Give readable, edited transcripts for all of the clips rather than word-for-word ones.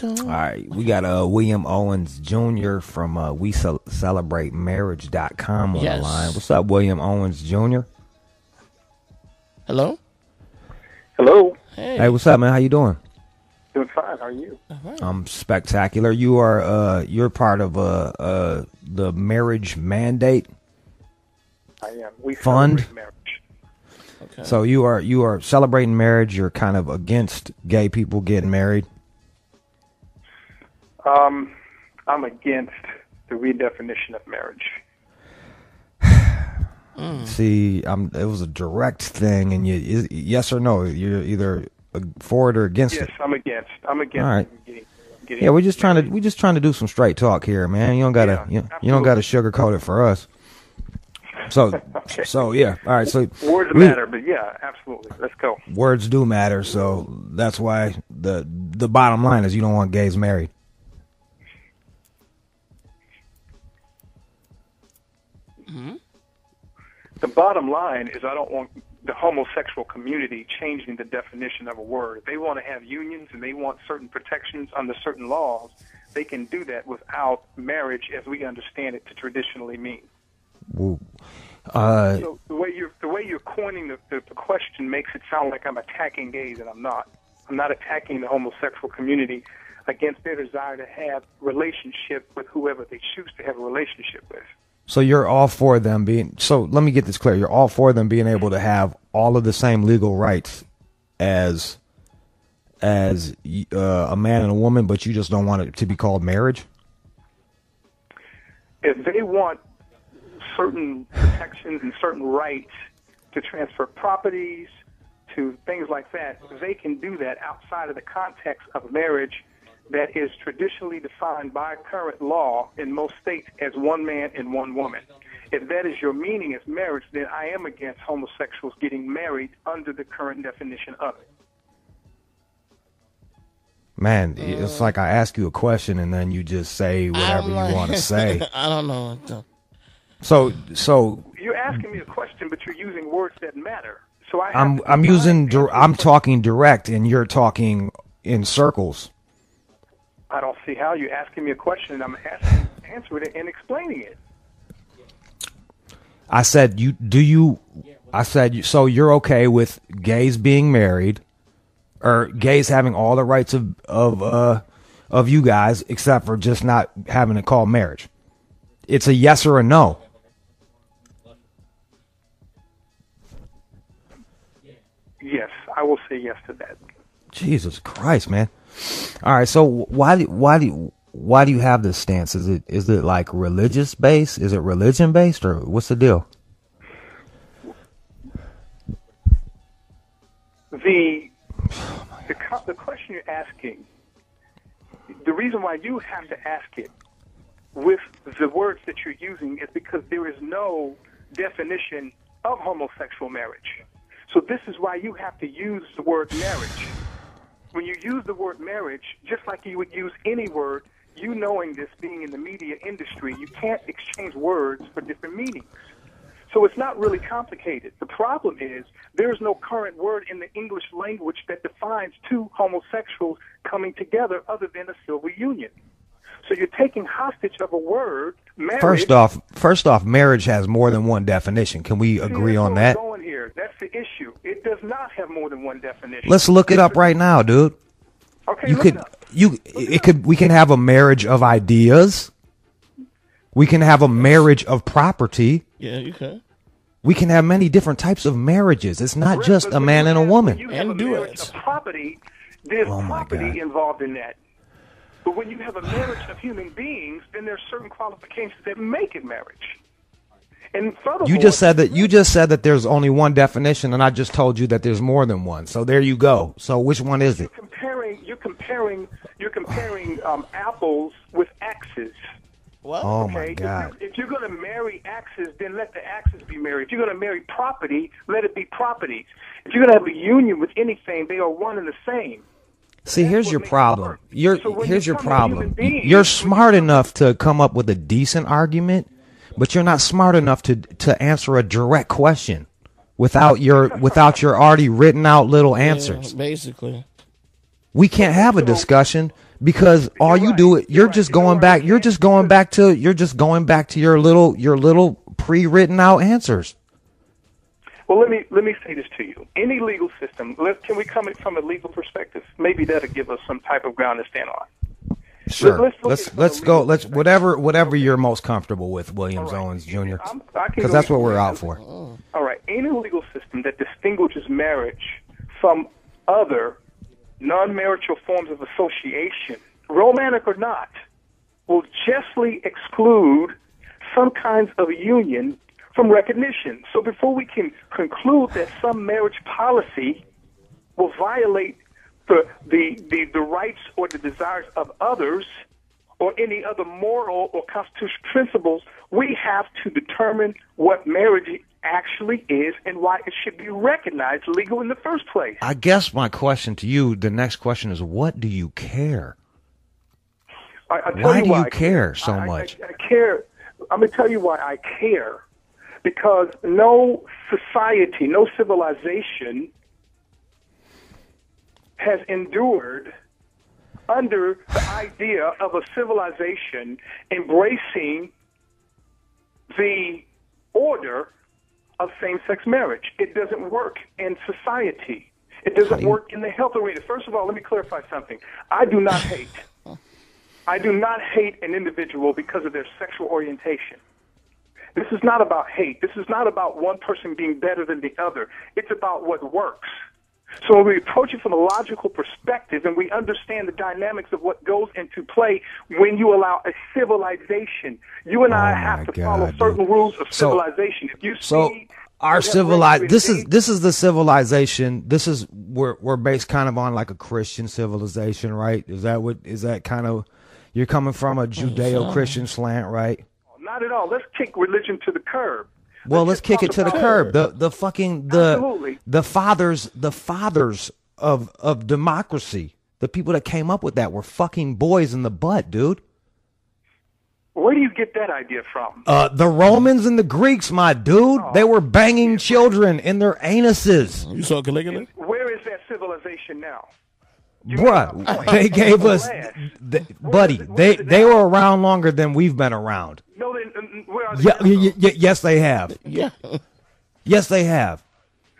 All right, we got William Owens Jr. from WeCelebrateMarriage.com on the line. What's up, William Owens Jr.? Hello? Hello. Hey, what's up, man? How you doing? Doing fine. How are you? I'm spectacular. You are you're part of the marriage mandate. I am. We fund celebrate marriage. Okay. So you are celebrating marriage. You're kind of against gay people getting married. I'm against the redefinition of marriage. See, it was a direct thing, and yes or no, you're either for it or against it. Yes, I'm against. I'm against. All right. Getting yeah, we're just trying to do some straight talk here, man. You don't gotta you don't gotta sugarcoat it for us. So okay. So yeah, all right. So words matter, but yeah, absolutely. Let's go. Words do matter, so that's why the bottom line is you don't want gays married. Mm-hmm. The bottom line is I don't want the homosexual community changing the definition of a word. If they want to have unions and they want certain protections under certain laws, they can do that without marriage as we understand it to traditionally mean. So the way you're coining the question makes it sound like I'm attacking gays, and I'm not. I'm not attacking the homosexual community against their desire to have relationship with whoever they choose to have a relationship with. So you're all for them being, so let me get this clear. You're all for them being able to have all of the same legal rights as a man and a woman, but you just don't want it to be called marriage? If they want certain protections and certain rights to transfer properties, to things like that, they can do that outside of the context of marriage that is traditionally defined by current law in most states as one man and one woman. If that is your meaning as marriage, then I am against homosexuals getting married under the current definition of it. Man, it's like I ask you a question and then you just say whatever you want to say. I don't know. So you're asking me a question, but you're using words that matter. So I'm talking direct and you're talking in circles. I don't see how. You're asking me a question and I'm answering it and explaining it. I said so you're okay with gays being married, or gays having all the rights of you guys except for just not having it called marriage. It's a yes or a no. Yes, I will say yes to that. Jesus Christ, man. All right, so why do you have this stance? Is it like religious based? Is it religion based, or what's the deal? The question you're asking, the reason why you have to ask it with the words that you're using is because there is no definition of homosexual marriage. So this is why you have to use the word marriage. When you use the word marriage, just like you would use any word, you knowing this, being in the media industry, you can't exchange words for different meanings. So it's not really complicated. The problem is there's no current word in the English language that defines two homosexuals coming together other than a civil union. So you're taking hostage of a word, marriage. First off, marriage has more than one definition. Can we agree on that? Going here. That's the issue. It does not have more than one definition. Let's look it up right now, dude. Okay, we can have a marriage of ideas. We can have a marriage of property. Yeah, you can. We can have many different types of marriages. It's not just a man and a woman. And do it. Property, there's property involved in that. But when you have a marriage of human beings, then there's certain qualifications that make it marriage. And furthermore, you just said that there's only one definition, and I just told you that there's more than one. So there you go. So which one is it? You're comparing apples with axes. What? Oh my God! If you're going to marry axes, then let the axes be married. If you're going to marry property, let it be property. If you're going to have a union with anything, they are one and the same. See, here's your problem. Here's your problem. You're smart enough to come up with a decent argument, but you're not smart enough to answer a direct question without your already written out little answers. Yeah, basically. We can't have a discussion because all you right. do you're You're just right. You know going what back. I'm You're saying? just going back to your little pre-written out answers. Well, let me say this to you. Any legal system, can we come from a legal perspective? Maybe that'll give us some type of ground to stand on. Sure. Let's Go. Let's whatever you're most comfortable with, Williams Owens Jr. Because that's what we're out for. All right. Any legal system that distinguishes marriage from other non-marital forms of association, romantic or not, will justly exclude some kinds of union from recognition. So before we can conclude that some marriage policy will violate the rights or the desires of others or any other moral or constitutional principles, we have to determine what marriage actually is and why it should be recognized legal in the first place. I guess my question to you, the next question is, what do you care? Why do you care so much? I care. I'm going to tell you why I care. Because no society, no civilization has endured under the idea of a civilization embracing the order of same-sex marriage. It doesn't work in society. It doesn't work in the health arena. First of all, let me clarify something. I do not hate. I do not hate an individual because of their sexual orientation. This is not about hate. This is not about one person being better than the other. It's about what works. So when we approach it from a logical perspective and we understand the dynamics of what goes into play when you allow a civilization, you and I have to follow certain rules of civilization. If you see our civilization, this is the civilization. This is we're based kind of on like a Christian civilization, right? Is that kind of you're coming from a Judeo-Christian slant, right? Not at all. Let's kick religion to the curb. Well, let's kick it to the curb. The fathers of democracy, the people that came up with that were fucking boys in the butt, dude. Where do you get that idea from? The Romans and the Greeks, my dude. They were banging children in their anuses. You saw Caligula? Where is that civilization now? Bruh, they gave us, buddy. They were around longer than we've been around. No, where are they? Yes, they have. Yeah. Yes, they have.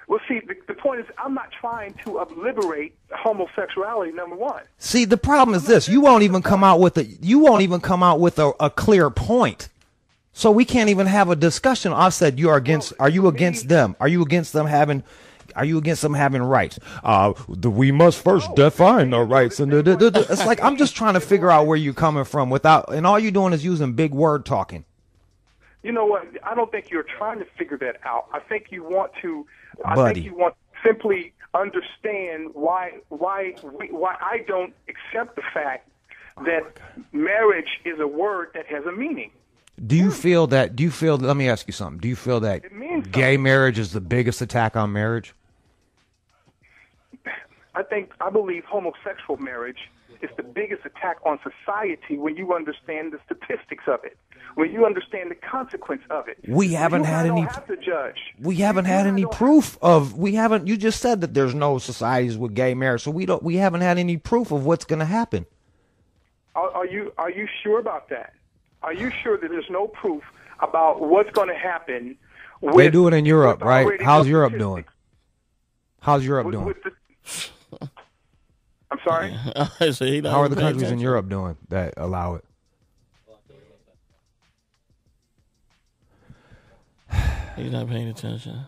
Well, see, the point is, I'm not trying to liberate homosexuality. Number one. See, the problem is this: you won't even come out with a clear point. So we can't even have a discussion. I said you are against. Are you against them? Are you against them having? Are you against them having rights? We must first define our rights. And it's like I'm just trying to figure out where you're coming from and all you're doing is using big word talking. You know what? I don't think you're trying to figure that out. I think you want to. Buddy. I think you want to simply understand why I don't accept the fact that marriage is a word that has a meaning. Do you feel that? Let me ask you something. Do you feel that gay marriage is the biggest attack on marriage? I believe homosexual marriage is the biggest attack on society when you understand the statistics of it, when you understand the consequence of it. We haven't had any. Have to judge. We haven't had any proof of. We haven't. You just said that there's no societies with gay marriage, so we haven't had any proof of what's going to happen. Are you sure about that? Are you sure that there's no proof about what's going to happen? They do it in Europe, right? How's Europe doing? How's Europe doing? I'm sorry? How are the countries in Europe doing that allow it? He's not paying attention.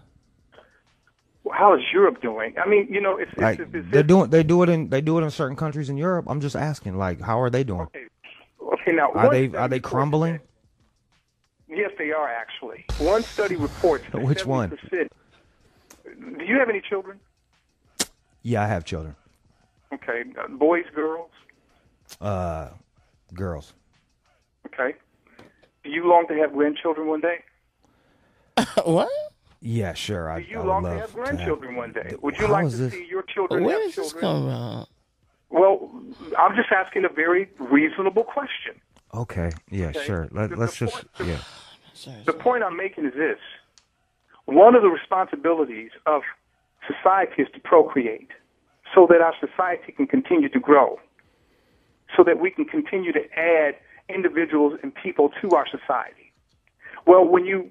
Well, how is Europe doing? I mean, they do it in certain countries in Europe. I'm just asking, like, how are they doing? Okay, now are they crumbling? Yes, they are actually. One study reports. Which one? Do you have any children? Yeah, I have children. Okay, boys, girls? Girls. Okay. Do you long to have grandchildren one day? What? Yeah, sure. Do you long to have grandchildren one day? Would you like to see your children Where have is this children? coming from? Well, I'm just asking a very reasonable question. Okay. Yeah, Okay. sure. Let's just. Yeah. The point I'm making is this. One of the responsibilities of society is to procreate. so that our society can continue to grow, so that we can continue to add individuals and people to our society. Well, when you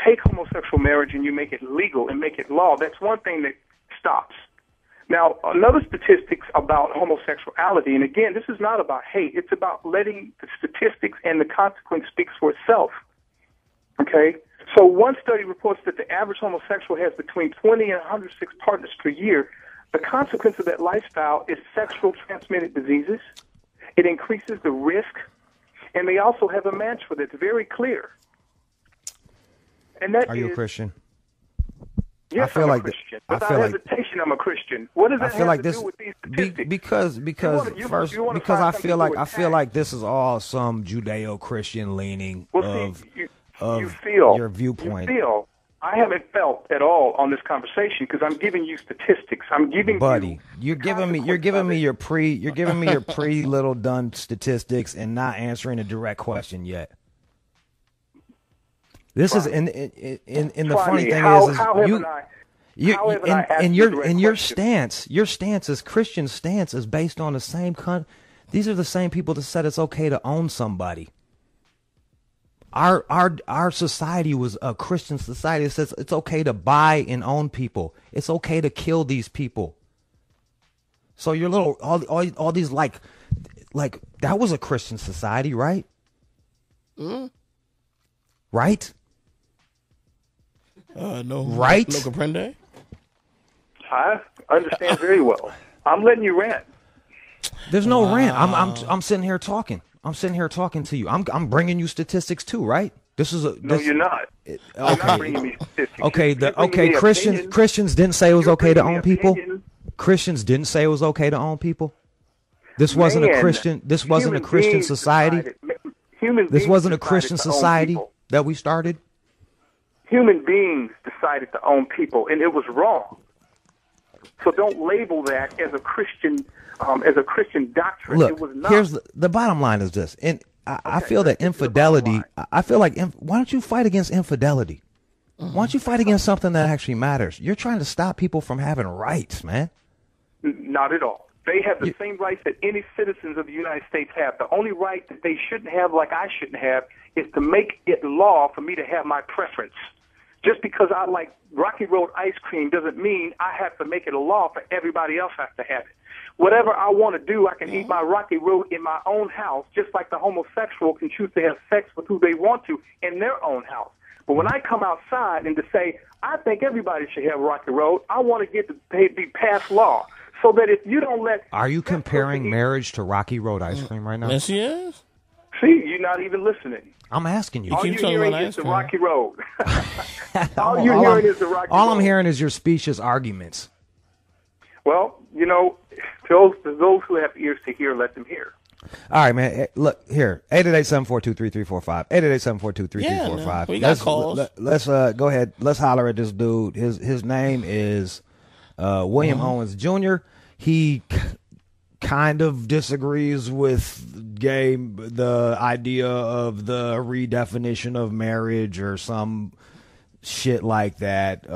take homosexual marriage and you make it legal and make it law, that's one thing that stops. Now, another statistics about homosexuality, and again, this is not about hate. It's about letting the statistics and the consequence speak for itself. Okay? So one study reports that the average homosexual has between 20 and 106 partners per year. The consequence of that lifestyle is sexual transmitted diseases. It increases the risk, and they also have a match for it. It's very clear. And that Are you a Christian? Yes, I'm a Christian. Without hesitation, I'm a Christian. What does that have to do with these statistics? Because I feel like this is all some Judeo-Christian leaning of your viewpoint. I haven't felt at all on this conversation because I'm giving you statistics. I'm giving you're giving me your pre little done statistics and not answering a direct question yet. This is in the funny thing is your stance as Christian stance is based on the same these are the same people that said it's okay to own somebody. Our society was a Christian society that says it's okay to buy and own people. It's okay to kill these people. So your little all these like that was a Christian society, right? Right? No. Right? No comprende? I understand very well. I'm letting you rant. There's no rant. I'm sitting here talking. I'm sitting here talking to you. I'm bringing you statistics too, right? No, you're not. Okay. You're not bringing me statistics. Okay. Christians didn't say it was okay to own people. Christians didn't say it was okay to own people. This wasn't a Christian. This wasn't a Christian society. This wasn't a Christian society that we started. Human beings decided to own people, and it was wrong. So don't label that as a Christian doctrine. Look, it was not. Here's the bottom line is this, and I feel that infidelity. I feel like why don't you fight against infidelity? Why don't you fight against something that actually matters? You're trying to stop people from having rights, man. Not at all. They have the same rights that any citizens of the United States have. The only right that they shouldn't have, like I shouldn't have, is to make it law for me to have my preference. Just because I like Rocky Road ice cream doesn't mean I have to make it a law for everybody else has to have it. Whatever I want to do, I can eat my Rocky Road in my own house, just like the homosexual can choose to have sex with who they want to in their own house. But when I come outside and to say, I think everybody should have Rocky Road, I want to get to be passed law so that if you don't let... Are you comparing marriage to Rocky Road ice cream right now? Yes, he is. See, you're not even listening. I'm asking you. All you're hearing is the Rocky Road. All I'm hearing is your specious arguments. Well, you know, those who have ears to hear, let them hear. All right, man. Look here, 888-742-3345. 888-742-3345. We got calls. Let's go ahead. Let's holler at this dude. His name is William Owens Jr. He kind of disagrees with the idea of the redefinition of marriage or some shit like that.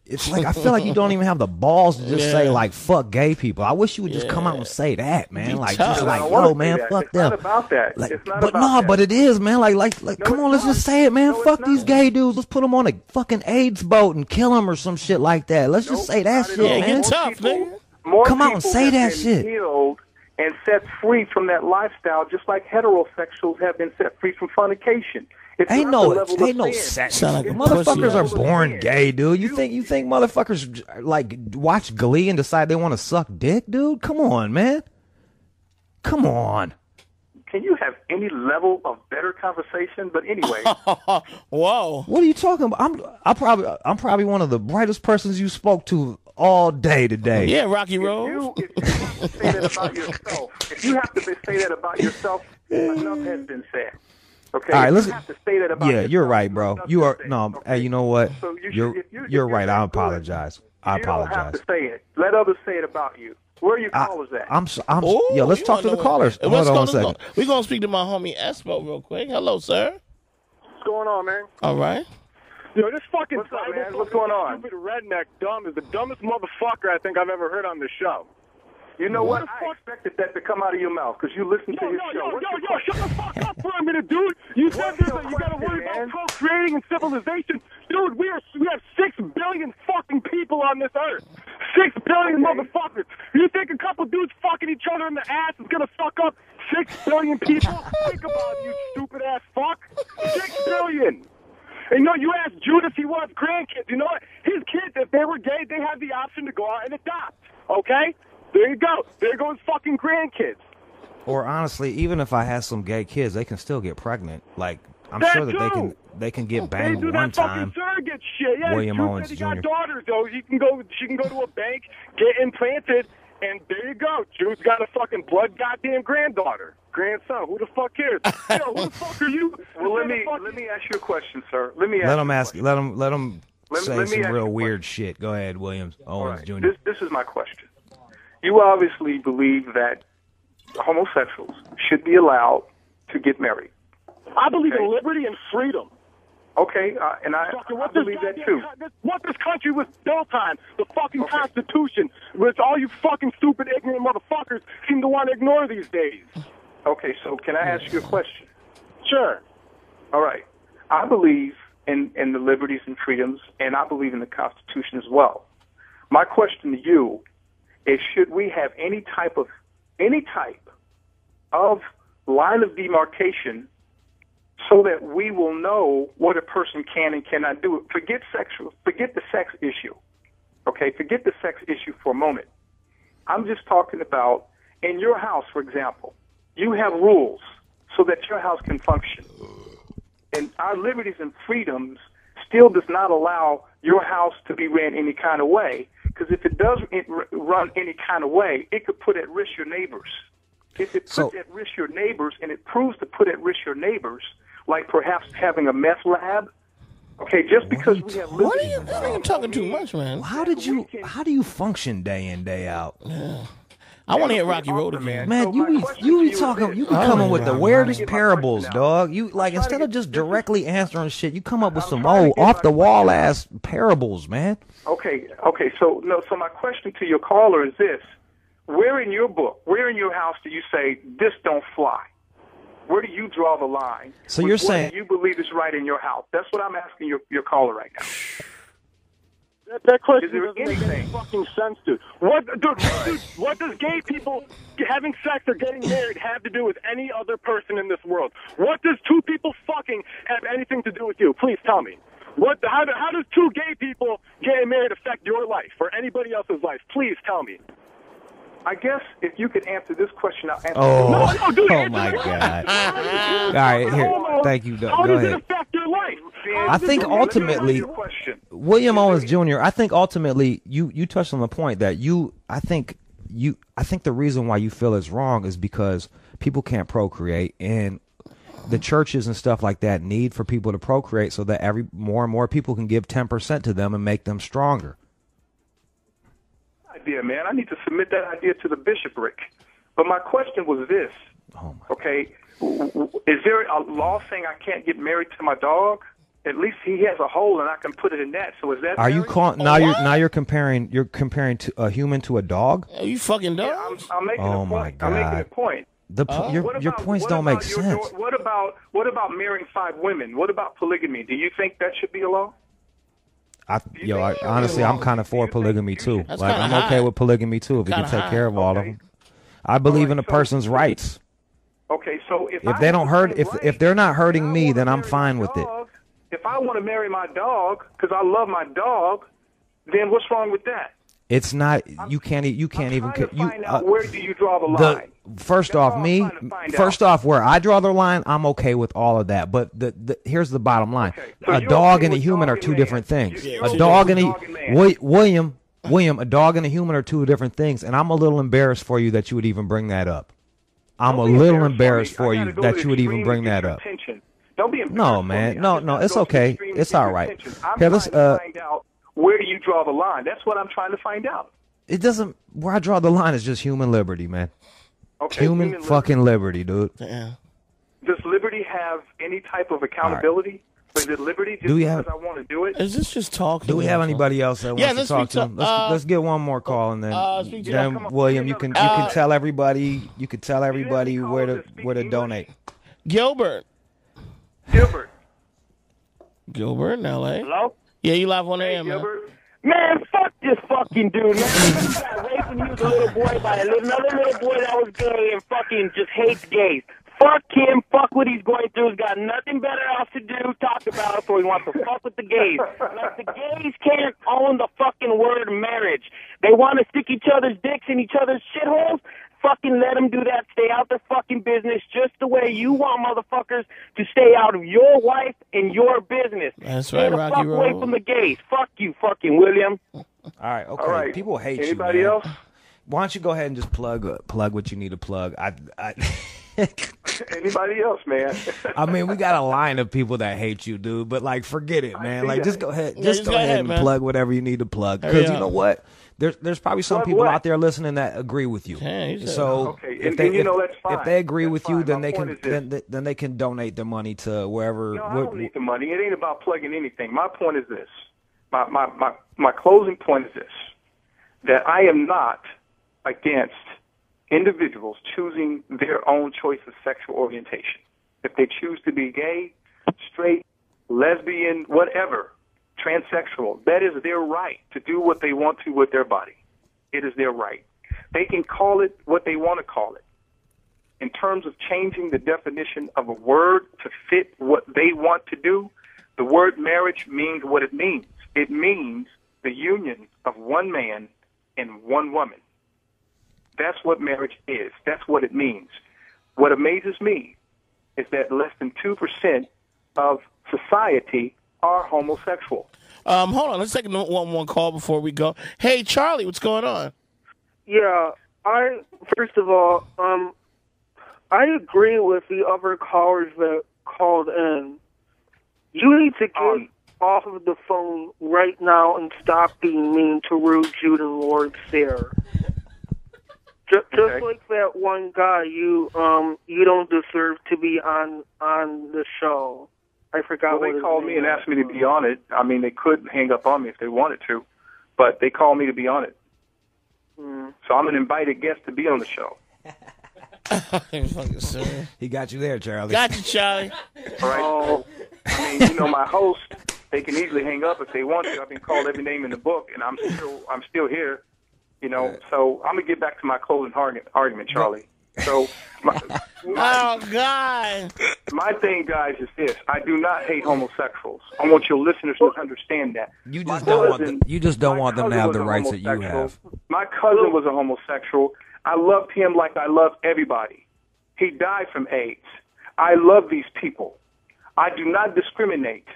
It's like I feel like you don't even have the balls to just say like fuck gay people. I wish you would just come out and say that, man. Like just like yo, man, fuck them. It's not about that. Like, it's not but about no, that. but it is, man. Like come on, let's just say it, man. Fuck these gay dudes. Let's put them on a fucking AIDS boat and kill them or some shit like that. Let's just say that shit, man. Get tough, nigga. Come out and say that shit. Healed and set free from that lifestyle, just like heterosexuals have been set free from fornication. Ain't no sex. Like motherfuckers are born gay, dude. You think motherfuckers like watch Glee and decide they want to suck dick, dude? Come on, man. Come on. Can you have any level of better conversation? But anyway. Whoa. What are you talking about? I'm probably one of the brightest persons you spoke to all day today. Yeah, Rocky Road. If you have to say that about yourself, enough has been said. Okay. All right, you have to say that about yourself. You're right, bro. You are no. Okay. Hey, you know what? So you're right. I apologize. I apologize. You don't have to say it. Let others say it about you. Where are your callers at? Yo, let's talk to the callers. Hold on one second. We're going to speak to my homie Espo real quick. Hello, sir. What's going on, man? All right. Yo, this fucking What's up, man? What's going on? Stupid redneck dumb is the dumbest motherfucker I think I've ever heard on this show. You know what? I expected that to come out of your mouth because you listen to his show. Yo, shut the fuck up for a minute, dude. You said this, you gotta worry about procreating and civilization. Dude, we have 6 billion fucking people on this earth. 6 billion motherfuckers. You think a couple dudes fucking each other in the ass is gonna fuck up 6 billion people? Think about it, you stupid ass fuck. 6 billion. And you ask Jude if he wants grandkids. You know what? His kids, if they were gay, they have the option to go out and adopt. Okay? There you go. There go his fucking grandkids. Or honestly, even if I had some gay kids, they can still get pregnant. Like, I'm sure that they can get banged they do one that time. fucking surrogate shit. Yeah, William Jude Owens said he Jr. got daughters, though. She can go to a bank, get implanted, and there you go. Jude's got a fucking blood goddamn granddaughter. Grandson. Who the fuck cares? Yo, who the fuck are you? Well, let me ask you a question, sir. Let him say some real weird question. shit. Go ahead, Williams Owens Right. Jr. This is my question. You obviously believe that homosexuals should be allowed to get married. I believe in liberty and freedom. Okay, and I believe that too. What this country was built on, the fucking Constitution, which all you fucking stupid, ignorant motherfuckers seem to want to ignore these days. Okay, so can I ask you a question? Sure. All right. I believe in the liberties and freedoms, and I believe in the Constitution as well. My question to you is, should we have any type of line of demarcation so that we will know what a person can and cannot do? Forget the sex issue. Okay, forget the sex issue for a moment. I'm just talking about in your house, for example, you have rules so that your house can function. And our liberties and freedoms still does not allow your house to be ran any kind of way, because if it does run any kind of way, it could put at risk your neighbors. If it puts at risk your neighbors, and it proves to put at risk your neighbors, like perhaps having a meth lab, okay, just because we have liberties. You're talking too much, man. How do you function day in, day out? I want to hear Rocky Road again. Man, you be coming with the weirdest parables, dog. You instead of just directly answering shit, you come up with some off the wall ass parables, man. Okay. So my question to your caller is this: where in your book, where in your house do you say this don't fly? Where do you draw the line? So you're saying you believe is right in your house? That's what I'm asking your caller right now. That question doesn't anything? make any fucking sense, dude. What does gay people having sex or getting married have to do with any other person in this world? What does two people fucking have anything to do with you? Please tell me. How does two gay people getting married affect your life or anybody else's life? Please tell me. I guess if you could answer this question, I'll answer Oh, dude, oh my God. All right, here. Thank you. How Go does ahead. it affect your life? I think ultimately, William Owens Jr., I think ultimately you touched on the point that I think the reason why you feel it's wrong is because people can't procreate, and the churches and stuff like that need for people to procreate so that more and more people can give 10% to them and make them stronger. Idea, man. I need to submit that idea to the bishopric. But my question was this. Okay, is there a law saying I can't get married to my dog? At least he has a hole and I can put it in that. So is that? Are you calling now? You're comparing to a human to a dog? Are you fucking dog? Yeah, I'm making a point. My God. I'm making a point. Your points don't make sense. What about marrying 5 women? What about polygamy? Do you think that should be a law? Honestly, I'm kind of for polygamy too. That's Like, I'm okay with polygamy too if we can take care of all of them. I believe in a person's rights. Okay, so if they don't hurt, if they're not hurting me, then I'm fine with it. If I want to marry my dog because I love my dog, then what's wrong with that? It's not. You can't even. Find out where do you draw the line? First off, where I draw the line, I'm okay with all of that. But here's the bottom line: a dog and a human are two different things. A dog and a William, a dog and a human are two different things. And I'm a little embarrassed for you that you would even bring that up. I'm a little embarrassed for you that you would even bring that up. Don't be embarrassed. No, man. No, it's okay. It's all right. Here, let's find out where do you draw the line. That's what I'm trying to find out. It doesn't. Where I draw the line is just human liberty, man. Okay, human fucking liberty, dude. Yeah. Does liberty have any type of accountability? Is it liberty just Do we because have- I want to do it? Is this just talking? Do we have anybody else that wants to let's talk speak to him? Let's get one more call, and then speak to- then come on. William, you can tell everybody where to English? donate. Gilbert. Gilbert. Gilbert in L.A. Hello? Yeah, you live on air, man. Gilbert. Man, fuck this fucking dude, man. He got raped when he was a little boy by another little boy that was gay and fucking just hates gays. Fuck him. Fuck what he's going through. He's got nothing better else to do. Talk about it, so he wants to fuck with the gays. Like, the gays can't own the fucking word marriage. They want to stick each other's dicks in each other's shitholes. Fucking let them do that. Stay out the fucking business just the way you want motherfuckers to stay out of your wife and your business. That's Stay right, the Rocky fuck away Road. from the gays. Fuck you, fucking William. All right, okay. All right. People hate Anybody you. Man. else? Why don't you go ahead and just plug what you need to plug? Anybody else, man? I mean, we got a line of people that hate you, dude. But like, forget it, man. see Like, that. just go ahead, Yeah, just go ahead and man. plug whatever you need to plug. Hurry Because you up. know what? There's probably some Plug people what? out there listening that agree with you. Yeah, he said- So Okay, if and they you know, that's fine. if they agree That's with you, fine. then My they point can is this. then they can donate the money to wherever. No, I don't need the money. It ain't about plugging anything. My point is this. My closing point is this, that I am not against individuals choosing their own choice of sexual orientation. If they choose to be gay, straight, lesbian, whatever, transsexual, that is their right to do what they want to with their body. It is their right. They can call it what they want to call it. In terms of changing the definition of a word to fit what they want to do, the word marriage means what it means. It means the union of one man and one woman. That's what marriage is. That's what it means. What amazes me is that less than 2% of society are homosexual. Hold on. Let's take one more call before we go. Hey, Charlie, what's going on? Yeah, first of all, I agree with the other callers that called in. You need to get off of the phone right now and stop being mean to Rude Jude and Lord Sayre. Just like that one guy, you don't deserve to be on the show. I forgot Well, what they his called name me and was. asked me to be on it. I mean, they could hang up on me if they wanted to, but they called me to be on it. So I'm an invited guest to be on the show. Fucking serious. He got you there, Charlie. Got you, Charlie. All right. Oh, I mean, you know, my host, they can easily hang up if they want to. I've been called every name in the book, and I'm still here. You know, so I'm gonna get back to my closing argument, Charlie. So, Oh, God. my thing, guys, is this: I do not hate homosexuals. I want your listeners to understand that. You My just don't want cousin- you just don't my want them to cousin have was the a rights that you homosexual. have. My cousin was a homosexual. I loved him like I love everybody. He died from AIDS. I love these people. I do not discriminate.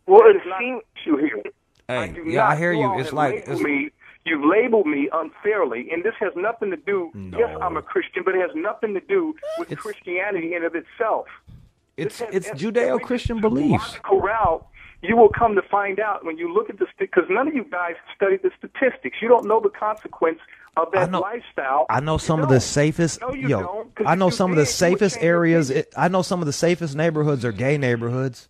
well, That it is not seems the issue here. Hey, do yeah, I not- hear you. all It's have like labeled you've labeled me unfairly, and this has nothing to do. No. Yes, I'm a Christian, but it has nothing to do with Christianity in of itself. it's This has- it's if Judeo-Christian we beliefs. logical route, you will come to find out when you look at the because none of you guys studied the statistics. You don't know the consequence of that lifestyle. I know You some of the don't. safest. No, you Yo, don't, 'cause I know if you some of the did, you would safest change your areas. opinion. I know some of the safest neighborhoods are gay neighborhoods.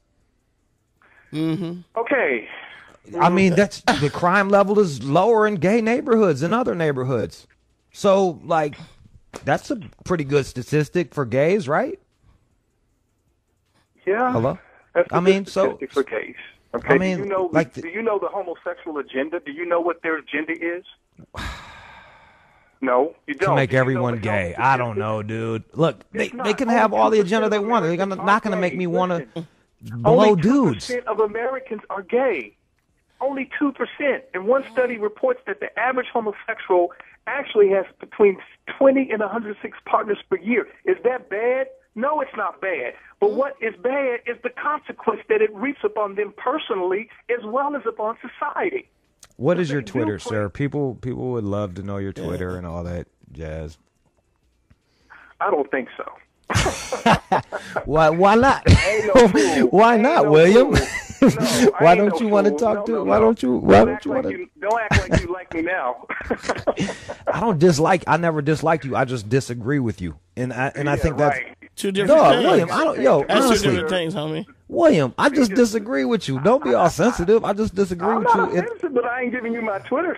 Okay. I mean, that's the crime level is lower in gay neighborhoods than other neighborhoods. So, like, that's a pretty good statistic for gays, right? Yeah. Hello? That's I a mean, good so- statistic for gays. Okay. I mean, do you know, like do you know the homosexual agenda? Do you know what their agenda is? No, you don't. To make Do you know everyone the gay. health I don't agenda? know, dude. Look, they It's not. can have Only all the 2% agenda they of want. They're Americans not going to are make gay. me want to Listen, blow only 2% dudes. of Americans are gay. Only 2%. And one study reports that the average homosexual actually has between 20 and 106 partners per year. Is that bad? No, it's not bad. But what is bad is the consequence that it reaps upon them personally as well as upon society. What is your They do Twitter, play- sir? People would love to know your Twitter and all that jazz. I don't think so. Why not? Ain't no fool. Why Ain't not, no William? fool. No, I Why ain't don't no you want to fool. talk No, to? no, Why no. don't you? Don't act like you like me now. I don't dislike. I never disliked you. I just disagree with you, and I think that's right. Two different no, things. William. I don't. Yo, That's two honestly, different things, homie. William, I just disagree with you. Don't be all sensitive. I just disagree I'm with not you. offensive, but I ain't giving you my Twitter.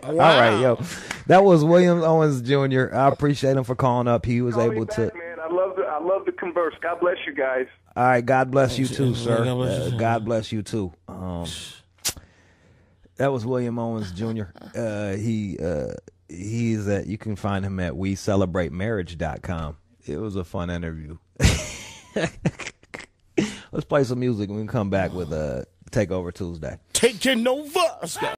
All right, yo. That was William Owens Jr. I appreciate him for calling up. He was Call me able back, to. man. I love to converse. God bless you guys. All right, God bless you too, sir. God bless you. God bless you too. That was William Owens Jr. He's at. You can find him at WeCelebrateMarriage.com. It was a fun interview. Let's play some music and we can come back with Takeover Tuesday. Taking over.